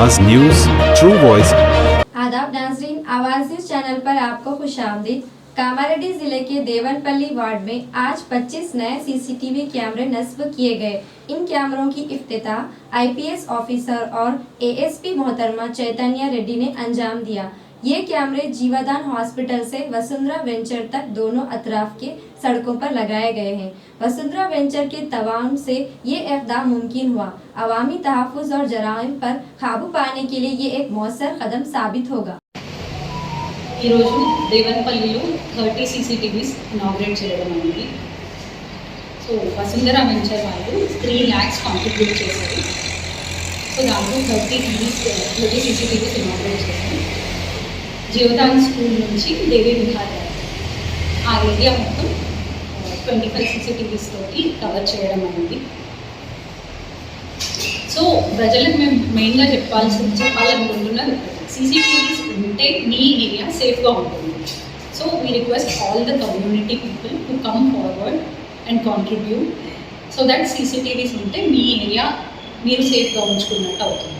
आवाज news, true voice. आदाब नाज़रीन, आवाज न्यूज चैनल पर आपको खुशामदीद। कामारेड्डी जिले के देवनपल्ली वार्ड में आज 25 नए सीसीटीवी कैमरे नस्ब किए गए। इन कैमरों की इफ्तिताह आईपीएस ऑफिसर और एएसपी मोहतरमा चैतन्य रेड्डी ने अंजाम दिया। ये कैमरे जीवादान हॉस्पिटल से वसुंधरा वेंचर तक दोनों अतराफ के सड़कों पर लगाए गए हैं। वसुंधरा वेंचर के तवाउन से ये इक़दाम मुमकिन हुआ। अवामी तहफ़्फ़ुज़ और जराइम पर काबू पाने के लिए ये एक मौसर कदम साबित होगा। देवनपल्लिలో 30 CCTVs ఇనాగ్రేట్ చేయడం అనేది. సో వసుంధరా వెంచర్ వాళ్ళు 3 lakhs కాంట్రిబ్యూట్ చేశారు. సో దాంట్లో 30 CCTVs ఇనాగ్రేట్ చేశారు. జీవదాన్ స్కూల్ నుంచి దేవి విహార్ ఆ ఏరియా మొత్తం 25 CCTVs తోటి కవర్ చేయడం అనేది. సో ప్రజలకు మేము మెయిన్గా చెప్పాలనుకుంటున్నాను, CCTVs ఉంటే మీ ఏరియా సేఫ్గా ఉంటుంది. So we request all the community people to come forward and contribute so that CCTVs ఉంటే మీ ఏరియా మీరు సేఫ్గా ఉంచుకున్నట్టు అవుతుంది.